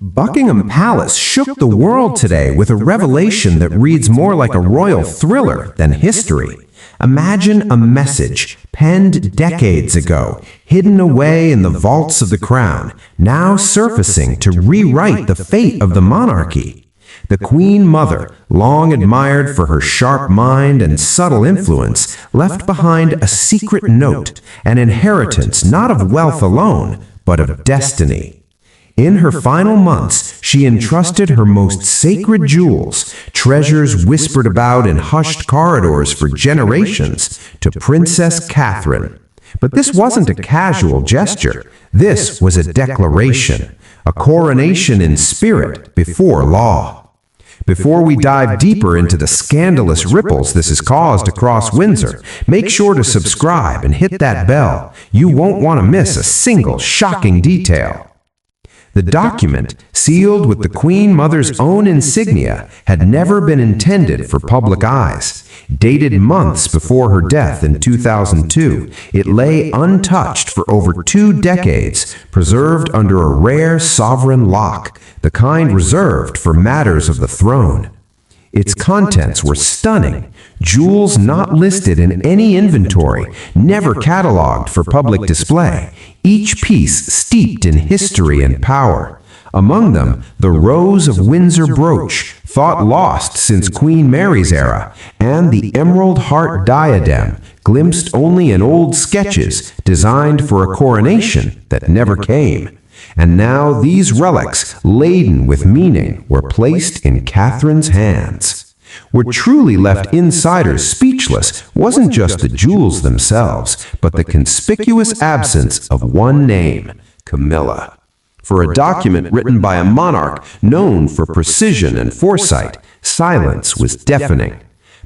Buckingham Palace shook the world today with a revelation that reads more like a royal thriller than history. Imagine a message penned decades ago, hidden away in the vaults of the crown, now surfacing to rewrite the fate of the monarchy. The Queen Mother, long admired for her sharp mind and subtle influence, left behind a secret note, an inheritance not of wealth alone, but of destiny. In her final months, she entrusted her most sacred jewels, treasures whispered about in hushed corridors for generations, to Princess Catherine. But this wasn't a casual gesture. This was a declaration, a coronation in spirit before law. Before we dive deeper into the scandalous ripples this has caused across Windsor, make sure to subscribe and hit that bell. You won't want to miss a single shocking detail. The document, sealed with the Queen Mother's own insignia, had never been intended for public eyes. Dated months before her death in 2002, it lay untouched for over 2 decades, preserved under a rare sovereign lock, the kind reserved for matters of the throne. Its contents were stunning, jewels not listed in any inventory, never catalogued for public display, each piece steeped in history and power. Among them, the Rose of Windsor brooch, thought lost since Queen Mary's era, and the Emerald Heart Diadem, glimpsed only in old sketches designed for a coronation that never came. And now these relics, laden with meaning, were placed in Catherine's hands. What truly left insiders speechless wasn't just the jewels themselves, but the conspicuous absence of one name, Camila. For a document written by a monarch known for precision and foresight, silence was deafening.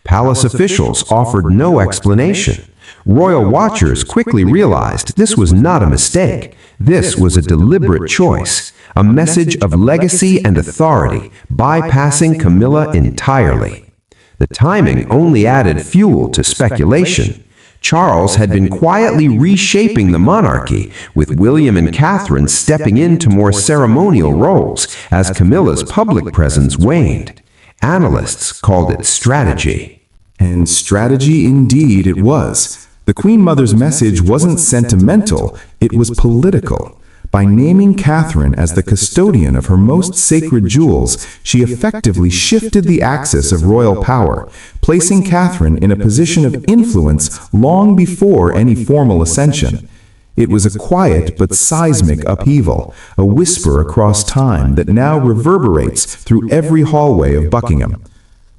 Palace officials offered no explanation. Royal watchers quickly realized this was not a mistake. This was a deliberate choice, a message of legacy and authority, bypassing Camila entirely. The timing only added fuel to speculation. Charles had been quietly reshaping the monarchy, with William and Catherine stepping into more ceremonial roles as Camilla's public presence waned. Analysts called it strategy. And strategy indeed it was. The Queen Mother's message wasn't sentimental, it was political. By naming Catherine as the custodian of her most sacred jewels, she effectively shifted the axis of royal power, placing Catherine in a position of influence long before any formal ascension. It was a quiet but seismic upheaval, a whisper across time that now reverberates through every hallway of Buckingham.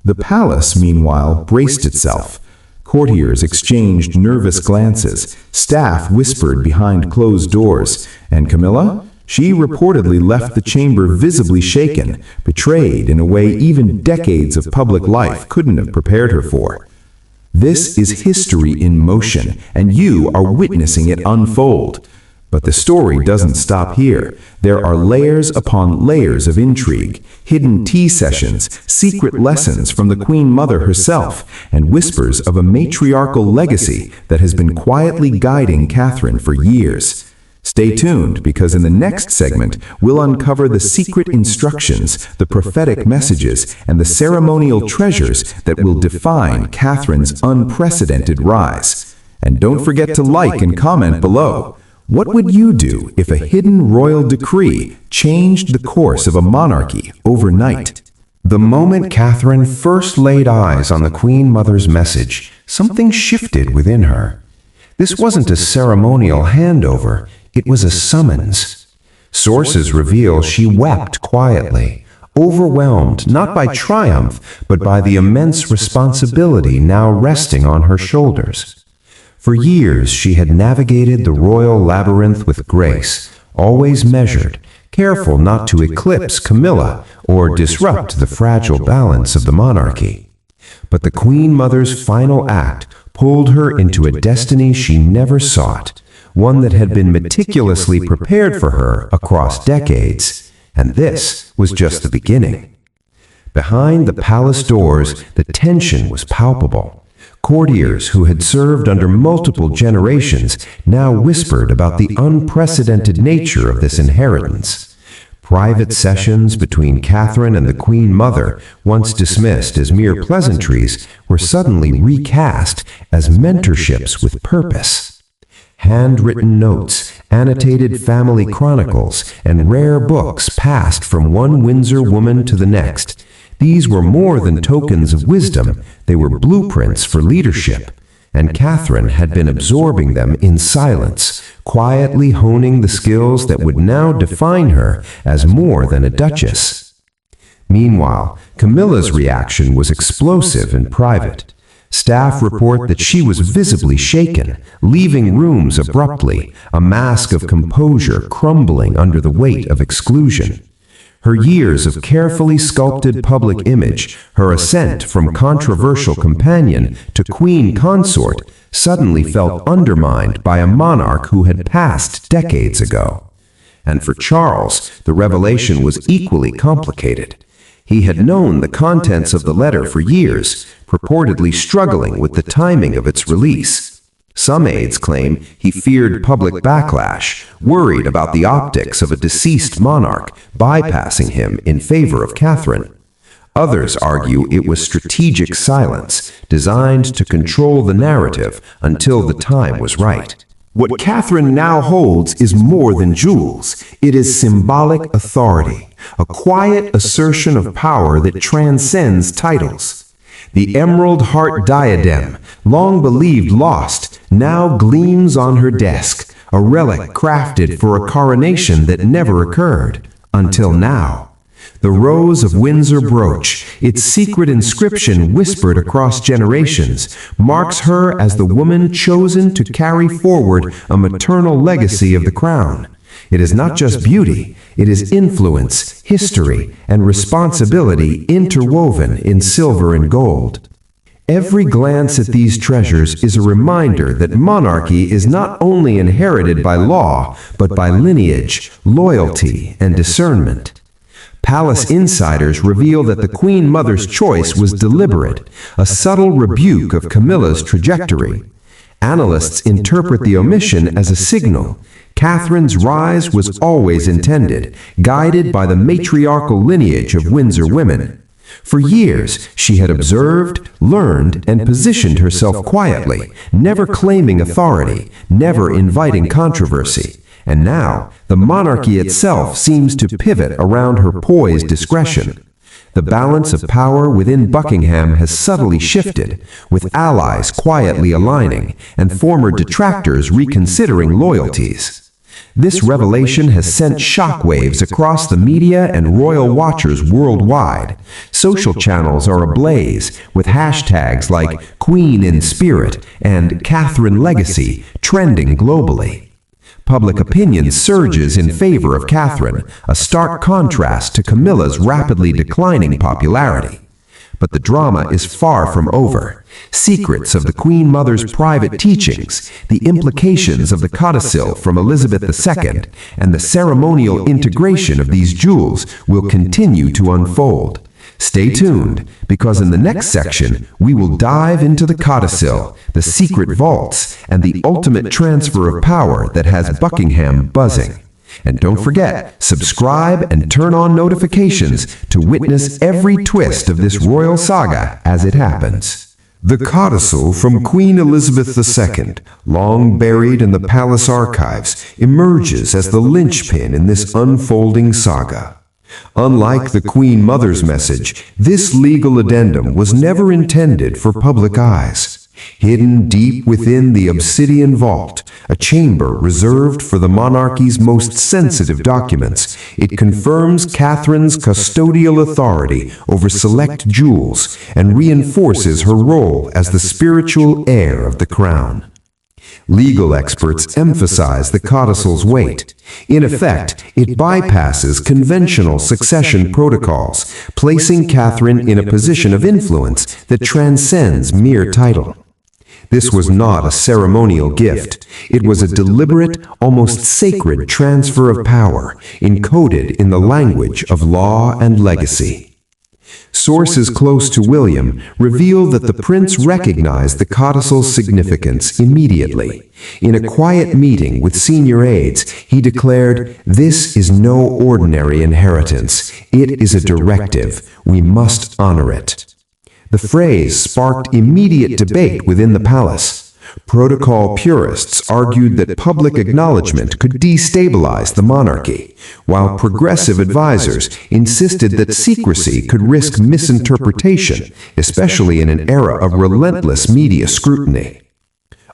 The palace, meanwhile, braced itself. Courtiers exchanged nervous glances, staff whispered behind closed doors, and Camila? She reportedly left the chamber visibly shaken, betrayed in a way even decades of public life couldn't have prepared her for. This is history in motion, and you are witnessing it unfold. But the story doesn't stop here. There are layers upon layers of intrigue, hidden tea sessions, secret lessons from the Queen Mother herself, and whispers of a matriarchal legacy that has been quietly guiding Catherine for years. Stay tuned, because in the next segment, we'll uncover the secret instructions, the prophetic messages, and the ceremonial treasures that will define Catherine's unprecedented rise. And don't forget to like and comment below. What would you do if a hidden royal decree changed the course of a monarchy overnight? The moment Catherine first laid eyes on the Queen Mother's message, something shifted within her. This wasn't a ceremonial handover, it was a summons. Sources reveal she wept quietly, overwhelmed not by triumph, but by the immense responsibility now resting on her shoulders. For years she had navigated the royal labyrinth with grace, always measured, careful not to eclipse Camila or disrupt the fragile balance of the monarchy. But the Queen Mother's final act pulled her into a destiny she never sought, one that had been meticulously prepared for her across decades, and this was just the beginning. Behind the palace doors, the tension was palpable. Courtiers who had served under multiple generations now whispered about the unprecedented nature of this inheritance. Private sessions between Catherine and the Queen Mother, once dismissed as mere pleasantries, were suddenly recast as mentorships with purpose. Handwritten notes, annotated family chronicles, and rare books passed from one Windsor woman to the next. These were more than tokens of wisdom, they were blueprints for leadership. And Catherine had been absorbing them in silence, quietly honing the skills that would now define her as more than a duchess. Meanwhile, Camilla's reaction was explosive and private. Staff report that she was visibly shaken, leaving rooms abruptly, a mask of composure crumbling under the weight of exclusion. Her years of carefully sculpted public image, her ascent from controversial companion to queen consort, suddenly felt undermined by a monarch who had passed decades ago. And for Charles, the revelation was equally complicated. He had known the contents of the letter for years, purportedly struggling with the timing of its release. Some aides claim he feared public backlash, worried about the optics of a deceased monarch bypassing him in favor of Catherine. Others argue it was strategic silence, designed to control the narrative until the time was right. What Catherine now holds is more than jewels. It is symbolic authority, a quiet assertion of power that transcends titles. The Emerald Heart Diadem, long believed lost, now gleams on her desk, a relic crafted for a coronation that never occurred, until now. The Rose of Windsor brooch, its secret inscription whispered across generations, marks her as the woman chosen to carry forward a maternal legacy of the crown. It is not just beauty, it is influence, history, and responsibility interwoven in silver and gold. Every glance at these treasures is a reminder that monarchy is not only inherited by law, but by lineage, loyalty, and discernment. Palace insiders reveal that the Queen Mother's choice was deliberate, a subtle rebuke of Camilla's trajectory. Analysts interpret the omission as a signal. Catherine's rise was always intended, guided by the matriarchal lineage of Windsor women. For years, she had observed, learned, and positioned herself quietly, never claiming authority, never inviting controversy. And now, the monarchy itself seems to pivot around her poised discretion. The balance of power within Buckingham has subtly shifted, with allies quietly aligning and former detractors reconsidering loyalties. This revelation has sent shockwaves across the media and royal watchers worldwide. Social channels are ablaze, with hashtags like Queen in Spirit and Catherine Legacy trending globally. Public opinion surges in favor of Catherine, a stark contrast to Camilla's rapidly declining popularity. But the drama is far from over. Secrets of the Queen Mother's private teachings, the implications of the codicil from Elizabeth II, and the ceremonial integration of these jewels will continue to unfold. Stay tuned, because in the next section, we will dive into the codicil, the secret vaults, and the ultimate transfer of power that has Buckingham buzzing. And don't forget, subscribe and turn on notifications to witness every twist of this royal saga as it happens. The codicil from Queen Elizabeth II, long buried in the palace archives, emerges as the linchpin in this unfolding saga. Unlike the Queen Mother's message, this legal addendum was never intended for public eyes. Hidden deep within the obsidian vault, a chamber reserved for the monarchy's most sensitive documents, it confirms Catherine's custodial authority over select jewels and reinforces her role as the spiritual heir of the crown. Legal experts emphasize the codicil's weight. In effect, it bypasses conventional succession protocols, placing Catherine in a position of influence that transcends mere title. This was not a ceremonial gift. It was a deliberate, almost sacred transfer of power, encoded in the language of law and legacy. Sources close to William reveal that the prince recognized the codicil's significance immediately. In a quiet meeting with senior aides, he declared, "This is no ordinary inheritance. It is a directive. We must honor it." The phrase sparked immediate debate within the palace. Protocol purists argued that public acknowledgement could destabilize the monarchy, while progressive advisors insisted that secrecy could risk misinterpretation, especially in an era of relentless media scrutiny.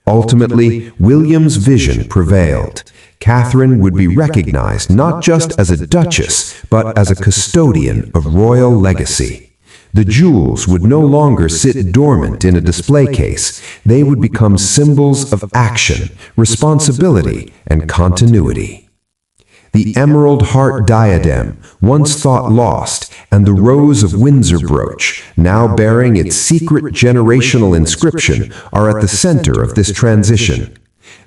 Ultimately, William's vision prevailed. Catherine would be recognized not just as a duchess, but as a custodian of royal legacy. The jewels would no longer sit dormant in a display case. They would become symbols of action, responsibility, and continuity. The Emerald Heart Diadem, once thought lost, and the Rose of Windsor brooch, now bearing its secret generational inscription, are at the center of this transition.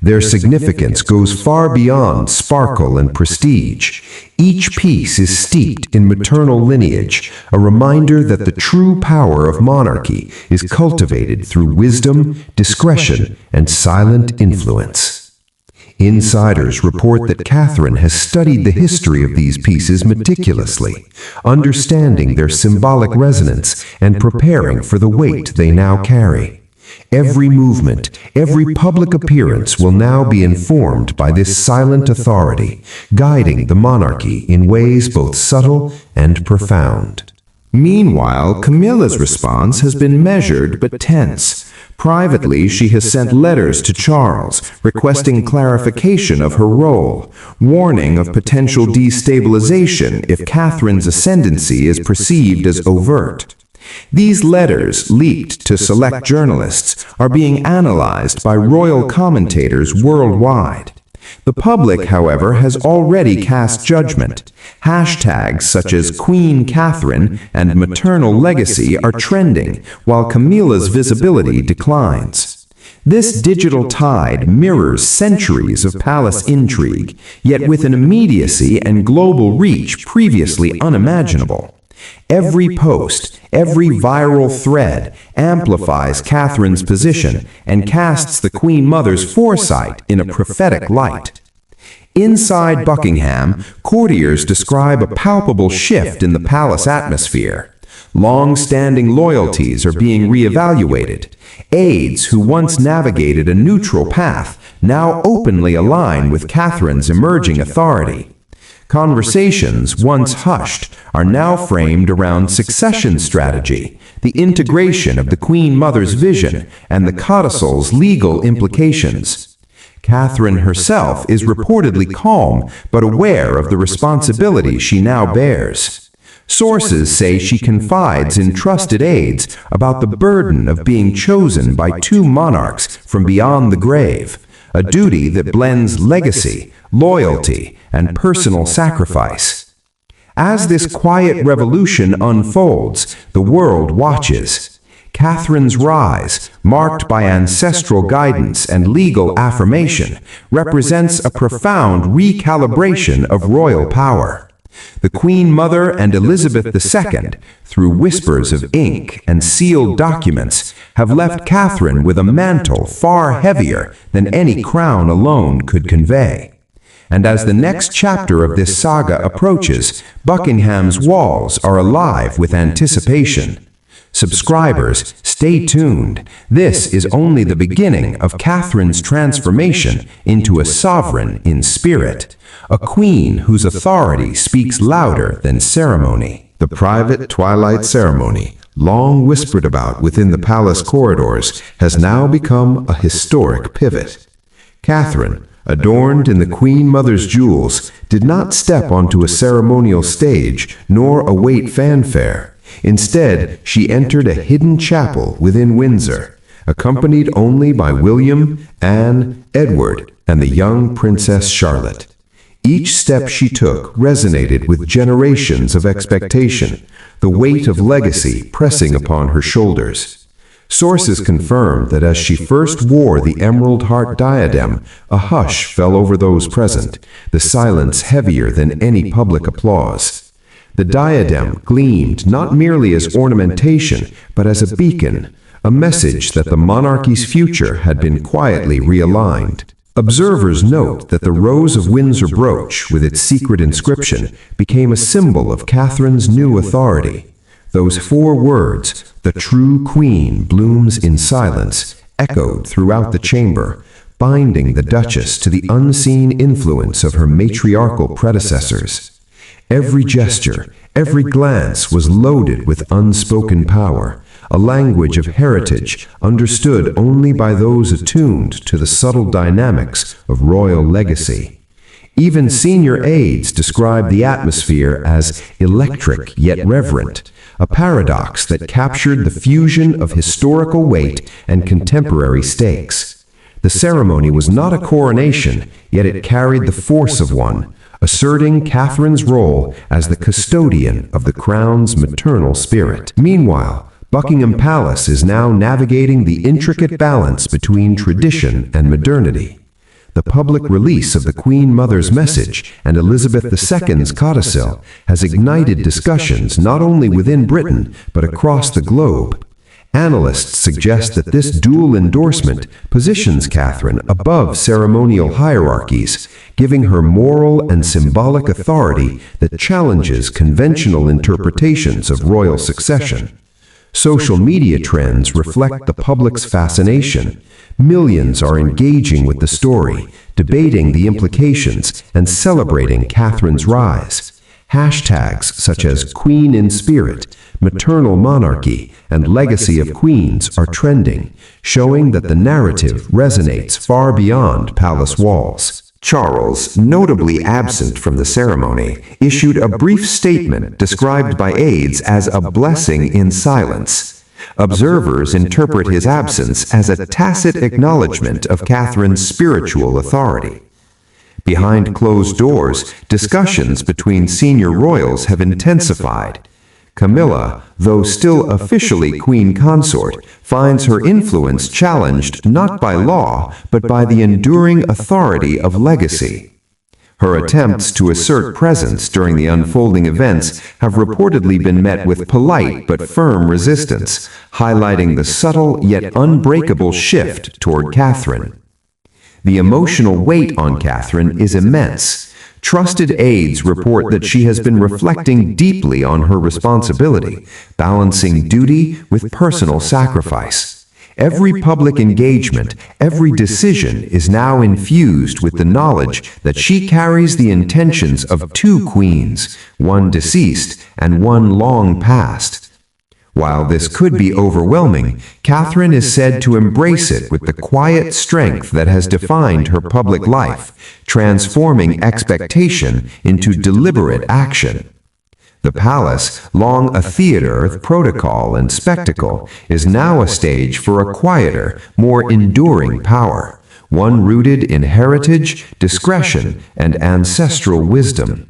Their significance goes far beyond sparkle and prestige. Each piece is steeped in maternal lineage, a reminder that the true power of monarchy is cultivated through wisdom, discretion, and silent influence. Insiders report that Catherine has studied the history of these pieces meticulously, understanding their symbolic resonance and preparing for the weight they now carry. Every movement, every public appearance will now be informed by this silent authority, guiding the monarchy in ways both subtle and profound. Meanwhile, Camilla's response has been measured but tense. Privately, she has sent letters to Charles, requesting clarification of her role, warning of potential destabilization if Catherine's ascendancy is perceived as overt. These letters, leaked to select journalists, are being analyzed by royal commentators worldwide. The public, however, has already cast judgment. Hashtags such as Queen Catherine and maternal legacy are trending, while Camila's visibility declines. This digital tide mirrors centuries of palace intrigue, yet with an immediacy and global reach previously unimaginable. Every post, every viral thread amplifies Catherine's position and casts the Queen Mother's foresight in a prophetic light. Inside Buckingham, courtiers describe a palpable shift in the palace atmosphere. Long-standing loyalties are being reevaluated. Aides who once navigated a neutral path now openly align with Catherine's emerging authority. Conversations, once hushed, are now framed around succession strategy, the integration of the Queen Mother's vision, and the codicil's legal implications. Catherine herself is reportedly calm, but aware of the responsibility she now bears. Sources say she confides in trusted aides about the burden of being chosen by two monarchs from beyond the grave, a duty that blends legacy, loyalty, and personal sacrifice. As this quiet revolution unfolds, the world watches. Catherine's rise, marked by ancestral guidance and legal affirmation, represents a profound recalibration of royal power. The Queen Mother and Elizabeth II, through whispers of ink and sealed documents, have left Catherine with a mantle far heavier than any crown alone could convey. And as the next chapter of this saga approaches, Buckingham's walls are alive with anticipation. Subscribers, stay tuned. This is only the beginning of Catherine's transformation into a sovereign in spirit, a queen whose authority speaks louder than ceremony. The private twilight ceremony, long whispered about within the palace corridors, has now become a historic pivot. Catherine, adorned in the Queen Mother's jewels, did not step onto a ceremonial stage nor await fanfare. Instead, she entered a hidden chapel within Windsor, accompanied only by William, Anne, Edward, and the young Princess Charlotte. Each step she took resonated with generations of expectation, the weight of legacy pressing upon her shoulders. Sources confirmed that as she first wore the Emerald Heart Diadem, a hush fell over those present, the silence heavier than any public applause. The diadem gleamed not merely as ornamentation, but as a beacon, a message that the monarchy's future had been quietly realigned. Observers note that the Rose of Windsor brooch, with its secret inscription, became a symbol of Catherine's new authority. Those 4 words, "The true queen blooms in silence," echoed throughout the chamber, binding the Duchess to the unseen influence of her matriarchal predecessors. Every gesture, every glance was loaded with unspoken power, a language of heritage understood only by those attuned to the subtle dynamics of royal legacy. Even senior aides described the atmosphere as electric yet reverent, a paradox that captured the fusion of historical weight and contemporary stakes. The ceremony was not a coronation, yet it carried the force of one, asserting Catherine's role as the custodian of the crown's maternal spirit. Meanwhile, Buckingham Palace is now navigating the intricate balance between tradition and modernity. The public release of the Queen Mother's message and Elizabeth II's codicil has ignited discussions not only within Britain, but across the globe. Analysts suggest that this dual endorsement positions Catherine above ceremonial hierarchies, giving her moral and symbolic authority that challenges conventional interpretations of royal succession. Social media trends reflect the public's fascination. Millions are engaging with the story, debating the implications, and celebrating Catherine's rise. Hashtags such as Queen in Spirit, Maternal Monarchy, and Legacy of Queens are trending, showing that the narrative resonates far beyond palace walls. Charles, notably absent from the ceremony, issued a brief statement described by aides as a blessing in silence. Observers interpret his absence as a tacit acknowledgement of Catherine's spiritual authority. Behind closed doors, discussions between senior royals have intensified. Camila, though still officially queen consort, finds her influence challenged not by law, but by the enduring authority of legacy. Her attempts to assert presence during the unfolding events have reportedly been met with polite but firm resistance, highlighting the subtle yet unbreakable shift toward Catherine. The emotional weight on Catherine is immense. Trusted aides report that she has been reflecting deeply on her responsibility, balancing duty with personal sacrifice. Every public engagement, every decision is now infused with the knowledge that she carries the intentions of 2 queens, one deceased and one long past. While this could be overwhelming, Catherine is said to embrace it with the quiet strength that has defined her public life, transforming expectation into deliberate action. The palace, long a theater of protocol and spectacle, is now a stage for a quieter, more enduring power, one rooted in heritage, discretion, and ancestral wisdom.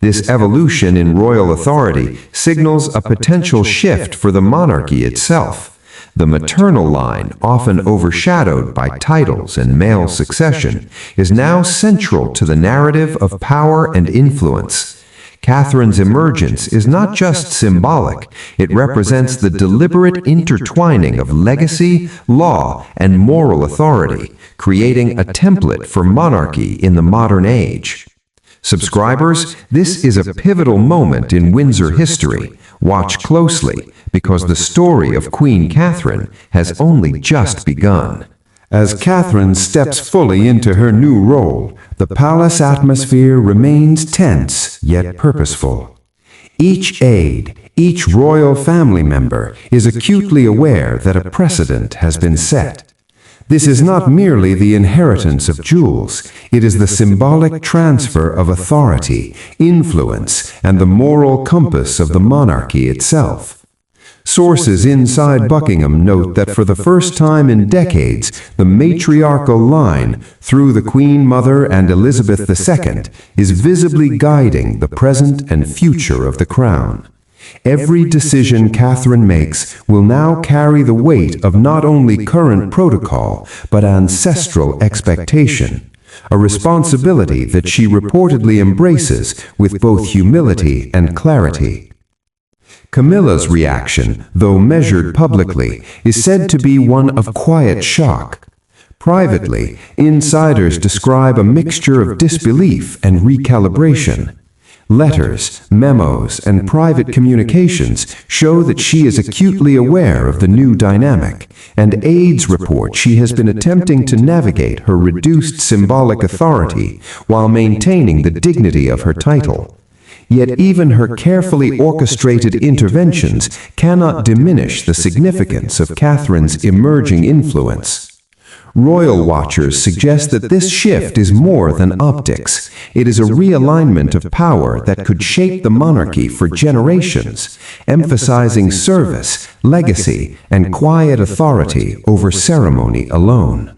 This evolution in royal authority signals a potential shift for the monarchy itself. The maternal line, often overshadowed by titles and male succession, is now central to the narrative of power and influence. Catherine's emergence is not just symbolic, it represents the deliberate intertwining of legacy, law, and moral authority, creating a template for monarchy in the modern age. Subscribers, this is a pivotal moment in Windsor history. Watch closely, because the story of Queen Catherine has only just begun. As Catherine steps fully into her new role, the palace atmosphere remains tense yet purposeful. Each aide, each royal family member is acutely aware that a precedent has been set. This is not merely the inheritance of jewels, it is the symbolic transfer of authority, influence, and the moral compass of the monarchy itself. Sources inside Buckingham note that for the first time in decades, the matriarchal line, through the Queen Mother and Elizabeth II, is visibly guiding the present and future of the crown. Every decision Catherine makes will now carry the weight of not only current protocol, but ancestral expectation. a responsibility that she reportedly embraces with both humility and clarity. Camilla's reaction, though measured publicly, is said to be one of quiet shock. Privately, insiders describe a mixture of disbelief and recalibration. Letters, memos, and private communications show that she is acutely aware of the new dynamic, and aides report she has been attempting to navigate her reduced symbolic authority while maintaining the dignity of her title. Yet even her carefully orchestrated interventions cannot diminish the significance of Catherine's emerging influence. Royal watchers suggest that this shift is more than optics. It is a realignment of power that could shape the monarchy for generations, emphasizing service, legacy, and quiet authority over ceremony alone.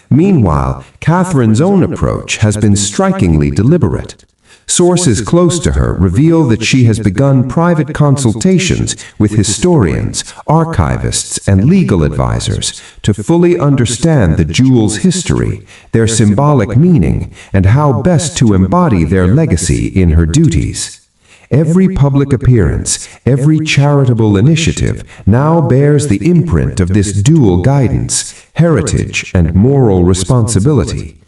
Meanwhile, Catherine's own approach has been strikingly deliberate. Sources close to her reveal that she has begun private consultations with historians, archivists, and legal advisors to fully understand the jewels' history, their symbolic meaning, and how best to embody their legacy in her duties. Every public appearance, every charitable initiative now bears the imprint of this dual guidance, heritage, and moral responsibility.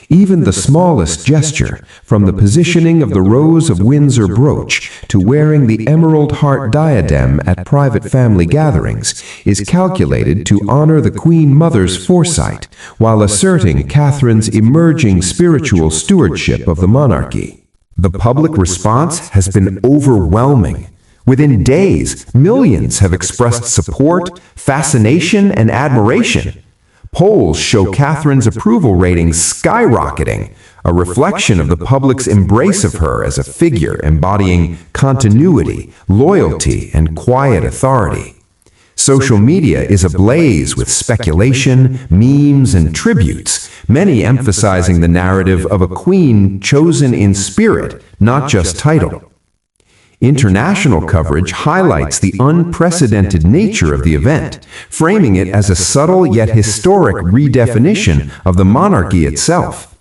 Even the smallest gesture, from the positioning of the Rose of Windsor brooch to wearing the Emerald Heart Diadem at private family gatherings, is calculated to honor the Queen Mother's foresight while asserting Catherine's emerging spiritual stewardship of the monarchy. The public response has been overwhelming. Within days, millions have expressed support, fascination, and admiration. Polls show Catherine's approval ratings skyrocketing, a reflection of the public's embrace of her as a figure embodying continuity, loyalty, and quiet authority. Social media is ablaze with speculation, memes, and tributes, many emphasizing the narrative of a queen chosen in spirit, not just title. International coverage highlights the unprecedented nature of the event, framing it as a subtle yet historic redefinition of the monarchy itself.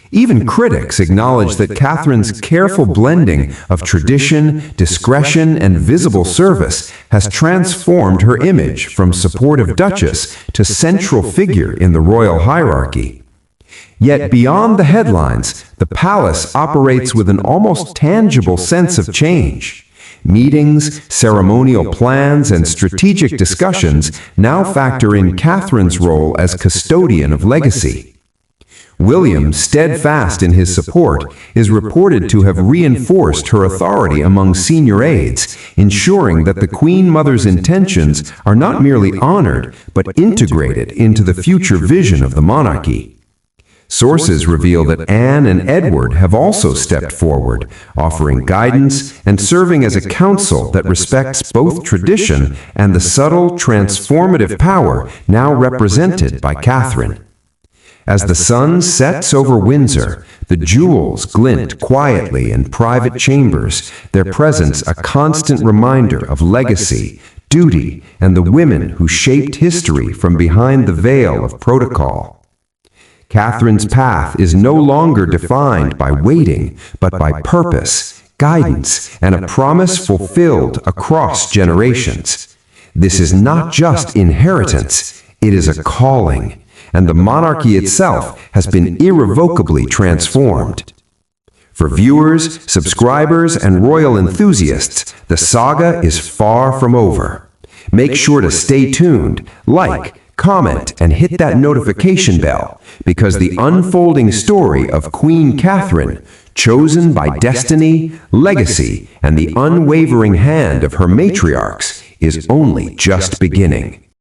Even critics acknowledge that Catherine's careful blending of tradition, discretion, and visible service has transformed her image from supportive duchess to central figure in the royal hierarchy. Yet beyond the headlines, the palace operates with an almost tangible sense of change. Meetings, ceremonial plans, and strategic discussions now factor in Catherine's role as custodian of legacy. William, steadfast in his support, is reported to have reinforced her authority among senior aides, ensuring that the Queen Mother's intentions are not merely honored, but integrated into the future vision of the monarchy. Sources reveal that Anne and Edward have also stepped forward, offering guidance and serving as a council that respects both tradition and the subtle, transformative power now represented by Catherine. As the sun sets over Windsor, the jewels glint quietly in private chambers, their presence a constant reminder of legacy, duty, and the women who shaped history from behind the veil of protocol. Catherine's path is no longer defined by waiting, but by purpose, guidance, and a promise fulfilled across generations. This is not just inheritance, it is a calling, and the monarchy itself has been irrevocably transformed. For viewers, subscribers, and royal enthusiasts, the saga is far from over. Make sure to stay tuned, comment, and hit that notification bell, because the unfolding story of Queen Catherine, chosen by destiny, legacy, and the unwavering hand of her matriarchs, is only just beginning.